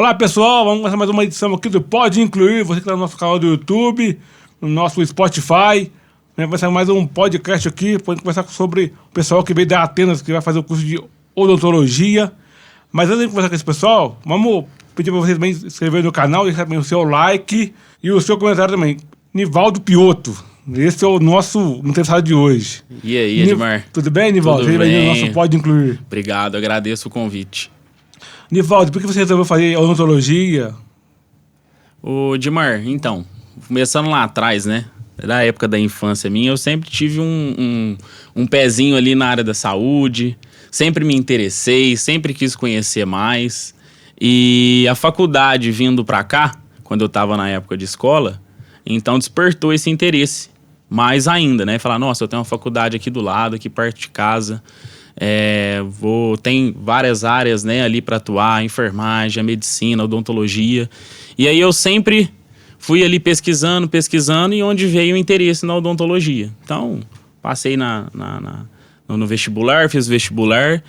Olá pessoal, vamos começar mais uma edição aqui do Pode Incluir, você que está no nosso canal do YouTube, no nosso Spotify, né? Vai sair mais um podcast aqui, pode conversar sobre o pessoal que veio da Atenas, que vai fazer o curso de odontologia. Mas antes de conversar com esse pessoal, vamos pedir para vocês também se inscreverem no canal, deixar também o seu like e o seu comentário também. Nivaldo Piotto, esse é o nosso interessado de hoje. E aí, Edmar? Tudo bem, Nivaldo? Tudo bem. No nosso Pode Incluir. Obrigado, agradeço o convite. Nivaldo, por que você resolveu fazer odontologia? Ô, Edmar, então, começando lá atrás, né? Da época da infância minha, eu sempre tive um pezinho ali na área da saúde, sempre me interessei, sempre quis conhecer mais. E a faculdade vindo pra cá, quando eu tava na época de escola, então despertou esse interesse mais ainda, né? Falar, nossa, eu tenho uma faculdade aqui do lado, aqui perto de casa. Tem várias áreas, né, ali para atuar, a enfermagem, a medicina, a odontologia. E aí eu sempre fui ali pesquisando, e onde veio o interesse na odontologia. Então, passei no vestibular, fiz vestibular,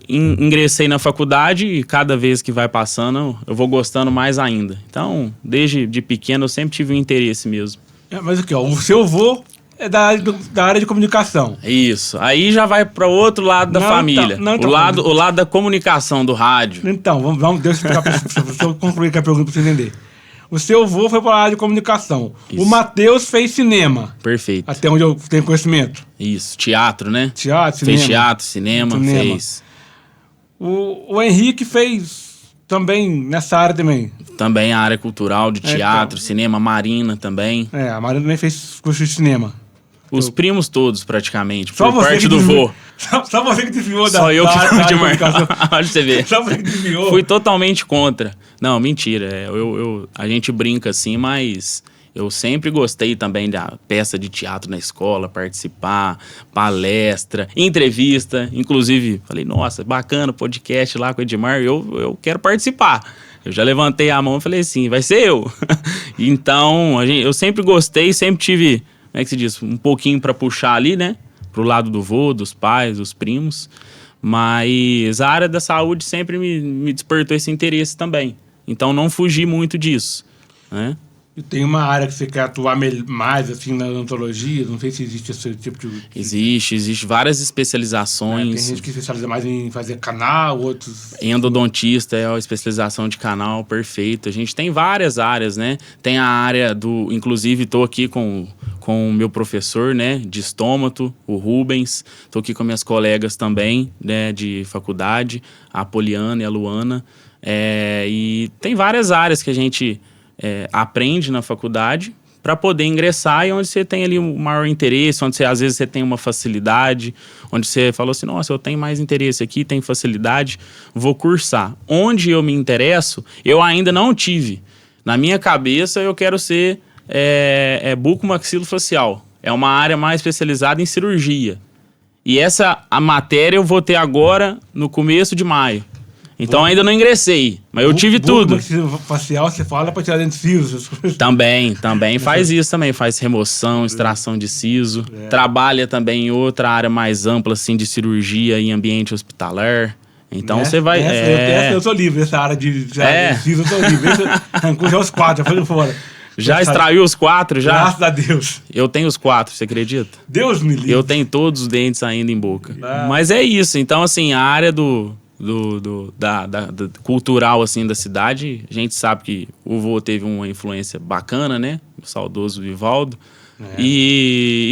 ingressei na faculdade e cada vez que vai passando eu vou gostando mais ainda. Então, desde de pequeno eu sempre tive um interesse mesmo. Mas aqui, ó, o seu avô é da área de comunicação. Isso. Aí já vai para outro lado da família. O lado da comunicação, do rádio. Então, deixa eu explicar para você. Eu concluir com a pergunta para você entender. O seu avô foi para a área de comunicação. Isso. O Matheus fez cinema. Perfeito. Até onde eu tenho conhecimento. Isso. Teatro, né? Teatro, cinema. Fez teatro, cinema. Fez. O Henrique fez também nessa área também. Também a área cultural de teatro, cinema, Marina também. A Marina também fez curso de cinema. Os primos todos, praticamente. Só por parte do vô. Só você que desviou da Só eu que fui de comunicação. Olha você ver. Só você que desviou. Fui totalmente contra. Não, mentira. A gente brinca assim, mas eu sempre gostei também da peça de teatro na escola, participar, palestra, entrevista. Inclusive, falei, nossa, bacana o podcast lá com o Edmar, eu quero participar. Eu já levantei a mão e falei assim, vai ser eu. Então, eu sempre gostei, sempre tive, como é que se diz, um pouquinho para puxar ali, né? Pro lado do vô, dos pais, dos primos. Mas a área da saúde sempre me despertou esse interesse também. Então, não fugi muito disso, né? E tem uma área que você quer atuar mais, assim, na odontologia? Não sei se existe esse tipo de... Existe várias especializações. Tem gente que se especializa mais em fazer canal, outros... Endodontista é a especialização de canal, perfeito. A gente tem várias áreas, né? Tem a área do... Inclusive, estou aqui com o meu professor, né, de estômato, o Rubens. Estou aqui com minhas colegas também, né, de faculdade, a Poliana e a Luana. E tem várias áreas que a gente... aprende na faculdade para poder ingressar e onde você tem ali o maior interesse, onde às vezes você tem uma facilidade, onde você falou assim, nossa, eu tenho mais interesse aqui, tenho facilidade, vou cursar. Onde eu me interesso, eu ainda não tive. Na minha cabeça, eu quero ser bucomaxilofacial. É uma área mais especializada em cirurgia. E a matéria eu vou ter agora no começo de maio. Então ainda não ingressei, mas eu tive tudo. Facial, você fala para tirar dentro de siso. Também faz isso também, faz remoção, extração de siso. Trabalha também em outra área mais ampla, assim, de cirurgia em ambiente hospitalar. Então você vai... Eu sou livre dessa área de siso, eu sou livre. Arrancou já os 4, já foi fora. Já extraiu os 4, já? Graças a Deus. Eu tenho os 4, você acredita? Deus me livre. Eu tenho todos os dentes ainda em boca. Mas é isso, então assim, a área da cultural, assim, da cidade, a gente sabe que o vô teve uma influência bacana, né? O saudoso Vivaldo.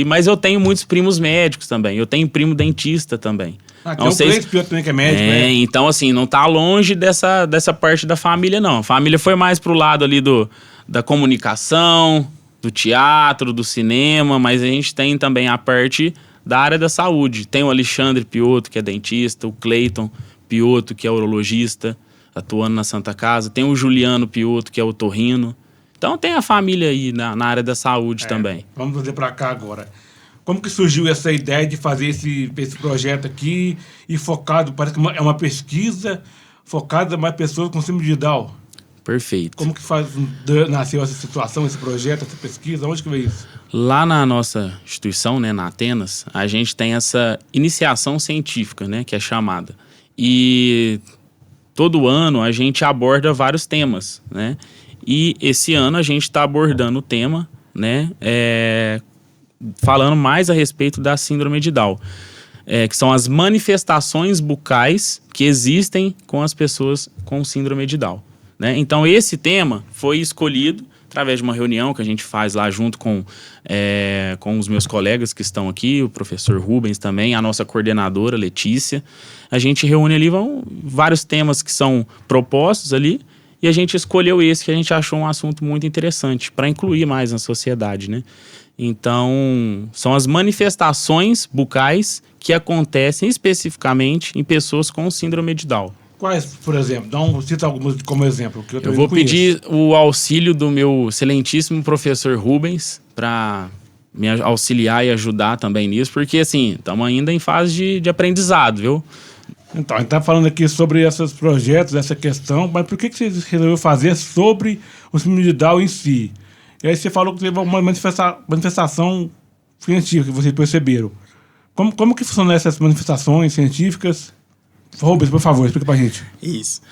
Mas eu tenho muitos primos médicos também. Eu tenho primo dentista também. Tem um Piotto também que é médico, né? Então, assim, não tá longe dessa parte da família, não. A família foi mais pro lado ali da comunicação, do teatro, do cinema, mas a gente tem também a parte da área da saúde. Tem o Alexandre Piotto, que é dentista, o Cleiton Piotto, que é urologista, atuando na Santa Casa. Tem o Juliano Piotto, que é otorrino. Então tem a família aí na área da saúde também. Vamos fazer para cá agora. Como que surgiu essa ideia de fazer esse projeto aqui e focado, parece que é uma pesquisa focada mais pessoas com síndrome de Down? Perfeito. Como que nasceu essa situação, esse projeto, essa pesquisa? Onde que veio isso? Lá na nossa instituição, né, na Atenas, a gente tem essa iniciação científica, né, que é chamada. E todo ano a gente aborda vários temas, né? E esse ano a gente está abordando o tema, né? Falando mais a respeito da síndrome de Down. Que são as manifestações bucais que existem com as pessoas com síndrome de Down, né? Então, esse tema foi escolhido através de uma reunião que a gente faz lá junto com os meus colegas que estão aqui, o professor Rubens também, a nossa coordenadora, Letícia. A gente reúne ali vários temas que são propostos ali e a gente escolheu esse que a gente achou um assunto muito interessante para incluir mais na sociedade, né? Então, são as manifestações bucais que acontecem especificamente em pessoas com síndrome de Down. Quais, por exemplo? Cita algumas como exemplo. Que eu vou pedir o auxílio do meu excelentíssimo professor Rubens para me auxiliar e ajudar também nisso, porque, assim, estamos ainda em fase de aprendizado, viu? Então, a gente está falando aqui sobre esses projetos, essa questão, mas por que você resolveu fazer sobre o síndrome de Down em si? E aí você falou que teve uma manifestação científica que vocês perceberam. Como que funcionam essas manifestações científicas? Rubens, por favor, explica pra gente. Isso.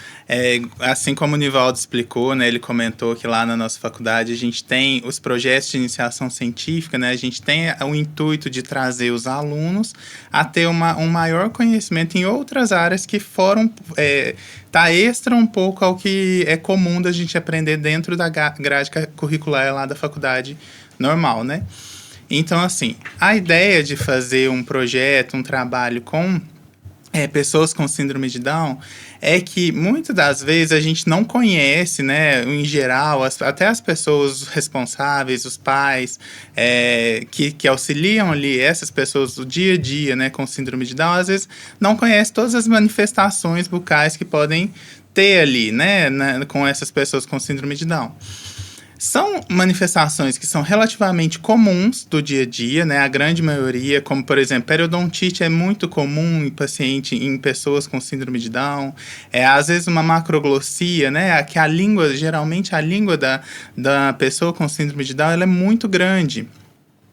Assim como o Nivaldo explicou, né, ele comentou que lá na nossa faculdade a gente tem os projetos de iniciação científica, né, a gente tem o intuito de trazer os alunos a ter um maior conhecimento em outras áreas que foram tá extra um pouco ao que é comum da gente aprender dentro da grade curricular lá da faculdade normal, né? Então, assim, a ideia de fazer um projeto, um trabalho com pessoas com síndrome de Down é que muitas das vezes a gente não conhece, né, em geral, até as pessoas responsáveis, os pais que auxiliam ali essas pessoas do dia a dia, né, com síndrome de Down, às vezes não conhece todas as manifestações bucais que podem ter ali, né, com essas pessoas com síndrome de Down. São manifestações que são relativamente comuns do dia a dia, né? A grande maioria, como por exemplo, periodontite é muito comum em pessoas com síndrome de Down. Às vezes uma macroglossia, né? Que geralmente a língua da pessoa com síndrome de Down ela é muito grande.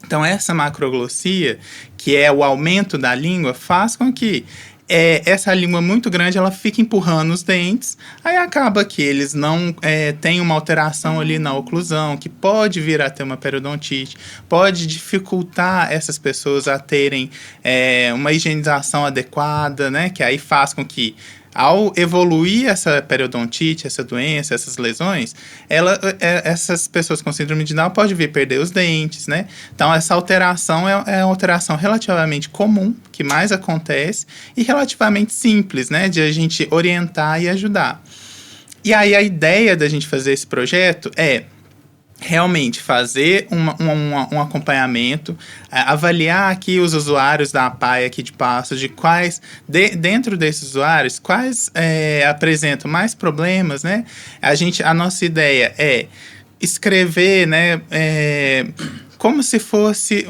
Então essa macroglossia, que é o aumento da língua, faz com que essa língua muito grande, ela fica empurrando os dentes, aí acaba que eles não têm uma alteração ali na oclusão, que pode vir a ter uma periodontite, pode dificultar essas pessoas a terem uma higienização adequada, né, que aí faz com que ao evoluir essa periodontite, essa doença, essas lesões, essas pessoas com síndrome de Down podem vir perder os dentes, né? Então, essa alteração é uma alteração relativamente comum, que mais acontece, e relativamente simples, né? De a gente orientar e ajudar. E aí, a ideia da gente fazer esse projeto realmente fazer um acompanhamento, avaliar aqui os usuários da APAE aqui de Passos, de quais, dentro desses usuários, quais apresentam mais problemas, né? A nossa ideia é escrever, né, como se fosse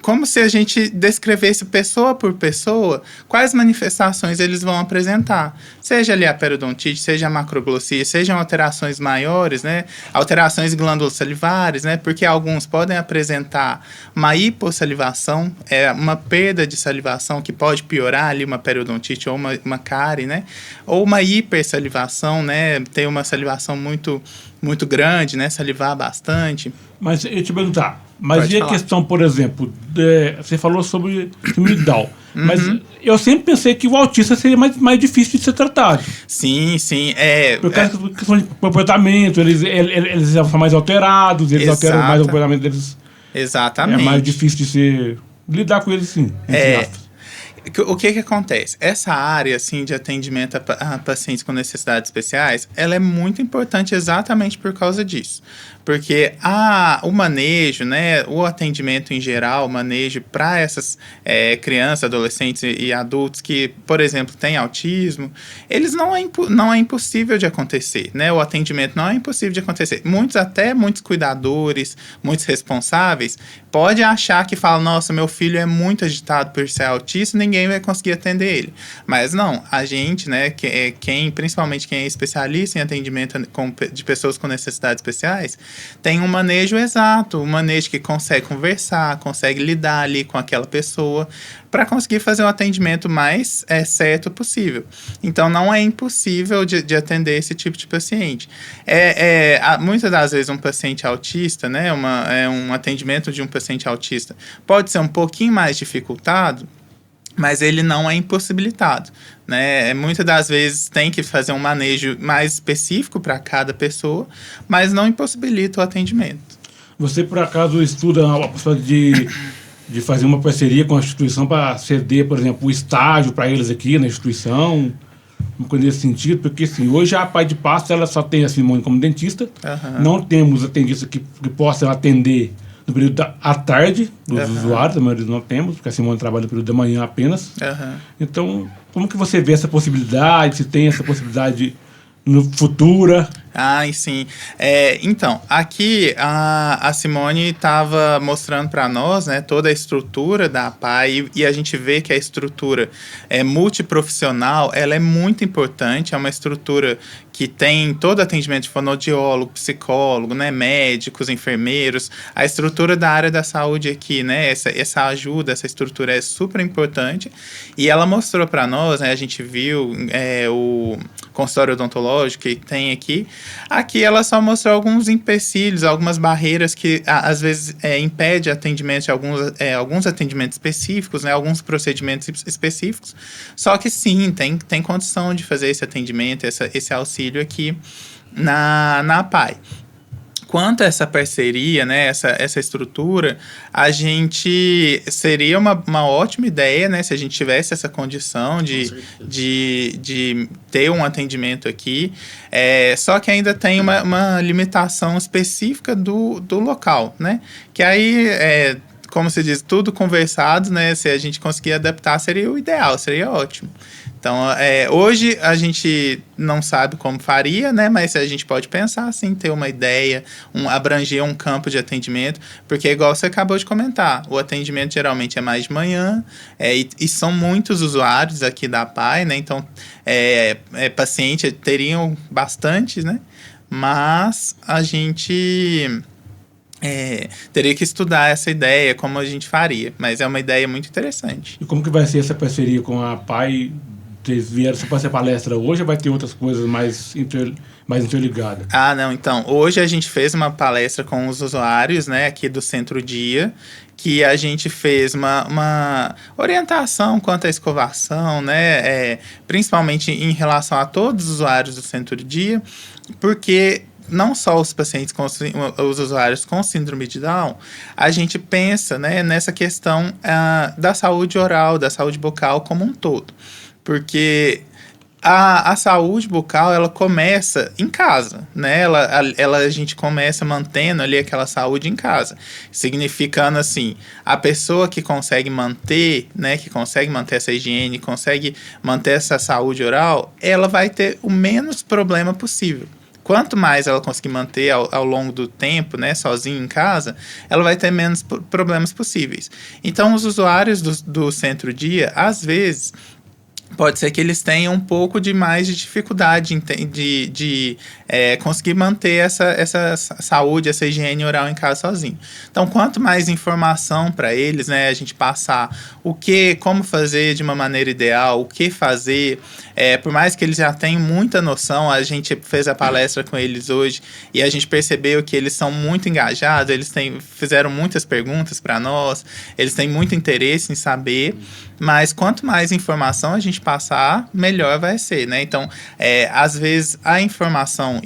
como se a gente descrevesse pessoa por pessoa quais manifestações eles vão apresentar. Seja ali a periodontite, seja a macroglossia, sejam alterações maiores, né? Alterações glândulas salivares, né? Porque alguns podem apresentar uma hipossalivação, uma perda de salivação que pode piorar ali uma periodontite ou uma cárie, né? Ou uma hipersalivação, né? Ter uma salivação muito grande, né? Salivar bastante. Mas eu te perguntar, mas e a questão, por exemplo, você falou sobre o Down, mas eu sempre pensei que o autista seria mais difícil de ser tratado. Sim. Por causa da questão de comportamento, eles são mais alterados, eles alteram mais o comportamento deles. Exatamente. É mais difícil de lidar com eles, sim. O que acontece? Essa área assim, de atendimento a pacientes com necessidades especiais, ela é muito importante exatamente por causa disso. Porque o manejo, né, o atendimento em geral, o manejo para essas crianças, adolescentes e adultos que, por exemplo, têm autismo, eles não é impossível de acontecer, né? O atendimento não é impossível de acontecer. Muitos cuidadores, muitos responsáveis, podem achar que falam, nossa, meu filho é muito agitado por ser autista, ninguém vai conseguir atender ele. Mas não, a gente, né, principalmente quem é especialista em atendimento de pessoas com necessidades especiais, tem um manejo exato, um manejo que consegue conversar, consegue lidar ali com aquela pessoa, para conseguir fazer o atendimento mais certo possível. Então, não é impossível de atender esse tipo de paciente. Muitas das vezes, um paciente autista, né, um atendimento de um paciente autista pode ser um pouquinho mais dificultado, mas ele não é impossibilitado, né? Muitas das vezes tem que fazer um manejo mais específico para cada pessoa, mas não impossibilita o atendimento. Você, por acaso, estuda a possibilidade de fazer uma parceria com a instituição para ceder, por exemplo, o estágio para eles aqui na instituição? Uma coisa nesse sentido, porque assim, hoje a Pai de Pasto ela só tem a Simone como dentista, não temos atendidos que possam atender no período à tarde dos usuários, a maioria não temos, porque a Simone trabalha no período da manhã apenas. Então, como que você vê essa possibilidade, se tem essa possibilidade no futuro? Sim. Então, aqui a Simone estava mostrando para nós, né, toda a estrutura da APAI e a gente vê que a estrutura multiprofissional, ela é muito importante, é uma estrutura que tem todo atendimento de fonoaudiólogo, psicólogo, né, médicos, enfermeiros, a estrutura da área da saúde aqui, né, essa ajuda, essa estrutura é super importante e ela mostrou para nós, né, a gente viu o consultório odontológico que tem aqui. Aqui ela só mostrou alguns empecilhos, algumas barreiras que às vezes impede atendimento de alguns atendimentos específicos, né, alguns procedimentos específicos. Só que sim, tem condição de fazer esse atendimento, esse auxílio aqui na APAI. Quanto a essa parceria, né, essa estrutura, a gente seria uma ótima ideia, né, se a gente tivesse essa condição de ter um atendimento aqui, só que ainda tem uma limitação específica do local, né, que aí como se diz, tudo conversado, né, se a gente conseguir adaptar seria o ideal, seria ótimo. Então, hoje a gente não sabe como faria, né? Mas a gente pode pensar, assim, ter uma ideia, abranger um campo de atendimento, porque igual você acabou de comentar, o atendimento geralmente é mais de manhã, e são muitos usuários aqui da APAI, né? Então, paciente teriam bastante, né? Mas a gente teria que estudar essa ideia, como a gente faria, mas é uma ideia muito interessante. E como que vai ser essa parceria com a APAI? Vocês vieram só para essa palestra hoje ou vai ter outras coisas mais interligadas? Não, então, hoje a gente fez uma palestra com os usuários, né, aqui do Centro Dia, que a gente fez uma orientação quanto à escovação, né, principalmente em relação a todos os usuários do Centro Dia, porque não só os pacientes, os usuários com síndrome de Down, a gente pensa, né, nessa questão da saúde oral, da saúde bucal como um todo. Porque a saúde bucal, ela começa em casa, né? A gente começa mantendo ali aquela saúde em casa. Significando, assim, a pessoa que consegue manter, né? Que consegue manter essa higiene, consegue manter essa saúde oral, ela vai ter o menos problema possível. Quanto mais ela conseguir manter ao longo do tempo, né, sozinha em casa, ela vai ter menos problemas possíveis. Então, os usuários do Centro Dia, às vezes, pode ser que eles tenham um pouco de mais de dificuldade de conseguir manter essa saúde, essa higiene oral em casa sozinho. Então, quanto mais informação para eles, né, a gente passar como fazer de uma maneira ideal, o que fazer, por mais que eles já tenham muita noção, a gente fez a palestra com eles hoje e a gente percebeu que eles são muito engajados, eles fizeram muitas perguntas para nós, eles têm muito interesse em saber, mas quanto mais informação a gente passar, melhor vai ser, né? Então, às vezes, a informação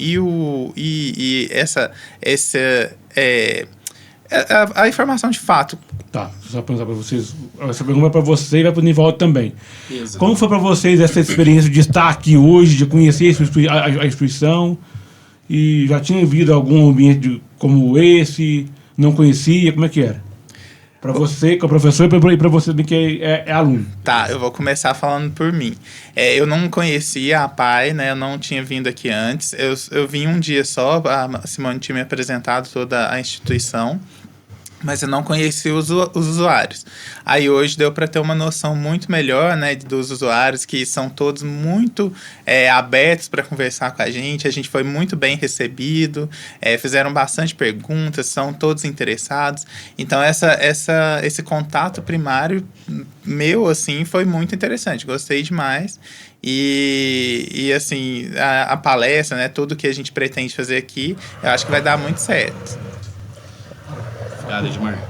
a informação de fato. Tá, só perguntar para vocês. Essa pergunta é para você e vai para o Nivaldo também. Exato. Como foi para vocês essa experiência de estar aqui hoje, de conhecer a instituição? E já tinha vindo algum ambiente como esse? Não conhecia? Como é que era? Para você, que é professor, e para você que é aluno. Tá, eu vou começar falando por mim. Eu não conhecia a APAI, né? Eu não tinha vindo aqui antes. Eu vim um dia só, a Simone tinha me apresentado toda a instituição. mas eu não conhecia os usuários. Aí hoje deu para ter uma noção muito melhor, né, dos usuários, que são todos muito abertos para conversar com a gente foi muito bem recebido, fizeram bastante perguntas, são todos interessados. Então esse contato primário meu, assim, foi muito interessante, gostei demais. E assim, a palestra, né, tudo que a gente pretende fazer aqui, eu acho que vai dar muito certo. Obrigado, Edmar.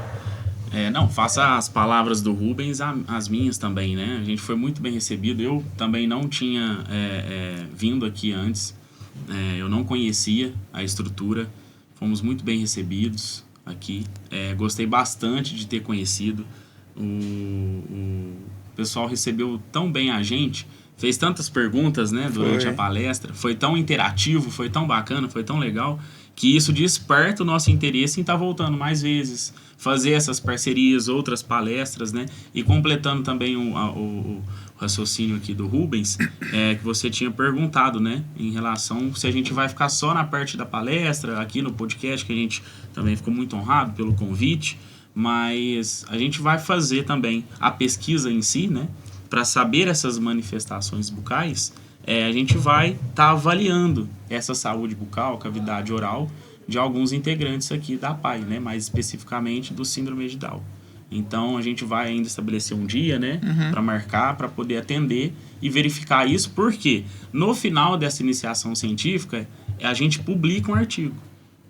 Não, faça as palavras do Rubens as minhas também, né? A gente foi muito bem recebido. Eu também não tinha vindo aqui antes. Eu não conhecia a estrutura. Fomos muito bem recebidos aqui. Gostei bastante de ter conhecido. O pessoal recebeu tão bem a gente. Fez tantas perguntas, né, durante a palestra. Foi tão interativo, foi tão bacana, foi tão legal, que isso desperta o nosso interesse em estar voltando mais vezes, fazer essas parcerias, outras palestras, né? E completando também o raciocínio aqui do Rubens, que você tinha perguntado, né? Em relação se a gente vai ficar só na parte da palestra, aqui no podcast, que a gente também ficou muito honrado pelo convite, mas a gente vai fazer também a pesquisa em si, né? Para saber essas manifestações bucais, a gente vai estar avaliando essa saúde bucal, cavidade oral, de alguns integrantes aqui da PAI, né? Mais especificamente do síndrome de Down. Então, a gente vai ainda estabelecer um dia, né? Para marcar, para poder atender e verificar isso, porque no final dessa iniciação científica, a gente publica um artigo,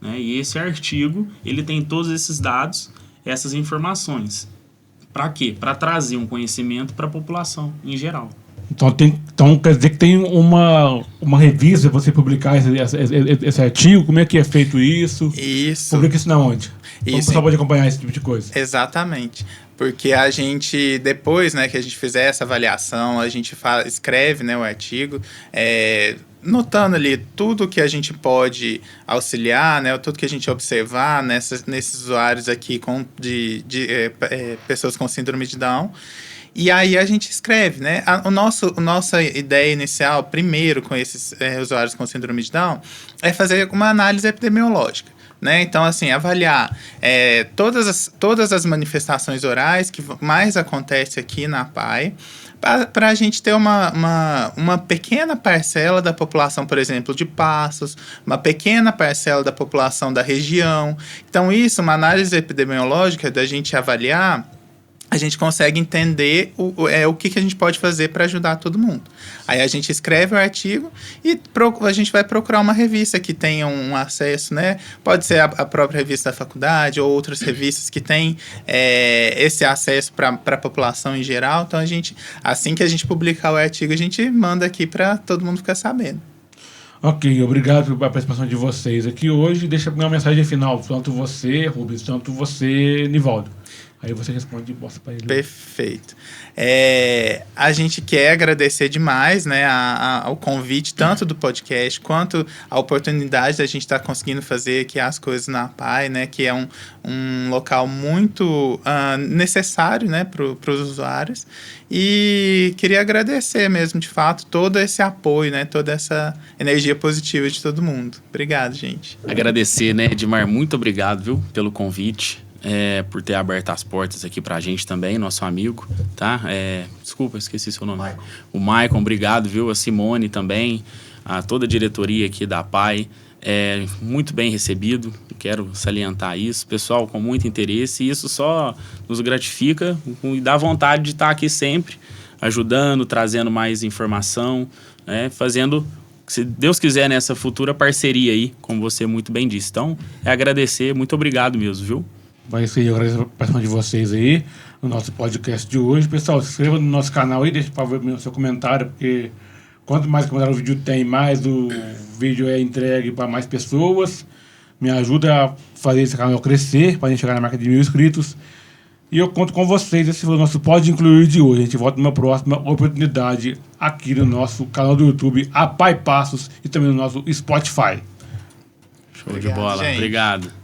né? E esse artigo, ele tem todos esses dados, essas informações. Para quê? Para trazer um conhecimento para a população em geral. Então quer dizer que tem uma revista para você publicar esse artigo? Como é que é feito isso? Isso. Publica isso na onde? Como o pessoal pode acompanhar esse tipo de coisa? Exatamente. Porque a gente, depois, né, que a gente fizer essa avaliação, a gente escreve, né, o artigo, notando ali tudo que a gente pode auxiliar, né, tudo que a gente observar nesses usuários aqui pessoas com síndrome de Down. E aí a gente escreve, né? Nossa ideia inicial, primeiro, com esses usuários com síndrome de Down, é fazer uma análise epidemiológica. Né? Então, assim, avaliar todas as manifestações orais que mais acontecem aqui na PAI, para a gente ter uma pequena parcela da população, por exemplo, de Passos, uma pequena parcela da população da região. Então, uma análise epidemiológica da gente avaliar, a gente consegue entender o que a gente pode fazer para ajudar todo mundo. Aí a gente escreve o artigo e a gente vai procurar uma revista que tenha um acesso, né? Pode ser a própria revista da faculdade ou outras revistas que têm esse acesso para a população em geral. Então, assim que a gente publicar o artigo, a gente manda aqui para todo mundo ficar sabendo. Ok, obrigado pela participação de vocês aqui hoje. Deixa uma mensagem final, tanto você, Rubens, tanto você, Nivaldo. Aí você responde e mostra para ele. Perfeito. A gente quer agradecer demais, né, ao convite, tanto do podcast, quanto a oportunidade da gente estar conseguindo fazer aqui as coisas na PAI, né, que é um local muito necessário, né, para os usuários. E queria agradecer mesmo, de fato, todo esse apoio, né, toda essa energia positiva de todo mundo. Obrigado, gente. Agradecer, né, Edmar, muito obrigado, viu, pelo convite. Por ter aberto as portas aqui pra gente também, nosso amigo, tá? Desculpa, esqueci seu nome. O Maicon, obrigado, viu? A Simone também, a toda a diretoria aqui da PAI, muito bem recebido, quero salientar isso. Pessoal com muito interesse, e isso só nos gratifica e dá vontade de estar aqui sempre, ajudando, trazendo mais informação, né? Fazendo, se Deus quiser, nessa futura parceria aí, como você muito bem disse. Então, agradecer, muito obrigado mesmo, viu? Vai ser, eu agradeço a participação de vocês aí no nosso podcast de hoje. Pessoal, se inscreva no nosso canal aí, deixa para ver o seu comentário, porque quanto mais comentário o vídeo tem, mais o vídeo é entregue para mais pessoas. Me ajuda a fazer esse canal crescer, para a gente chegar na marca de 1.000 inscritos. E eu conto com vocês. Esse foi o nosso Pode Incluir de hoje. A gente volta numa próxima oportunidade aqui no nosso canal do YouTube, a PAI Passos, e também no nosso Spotify. Show de bola. Gente. Obrigado.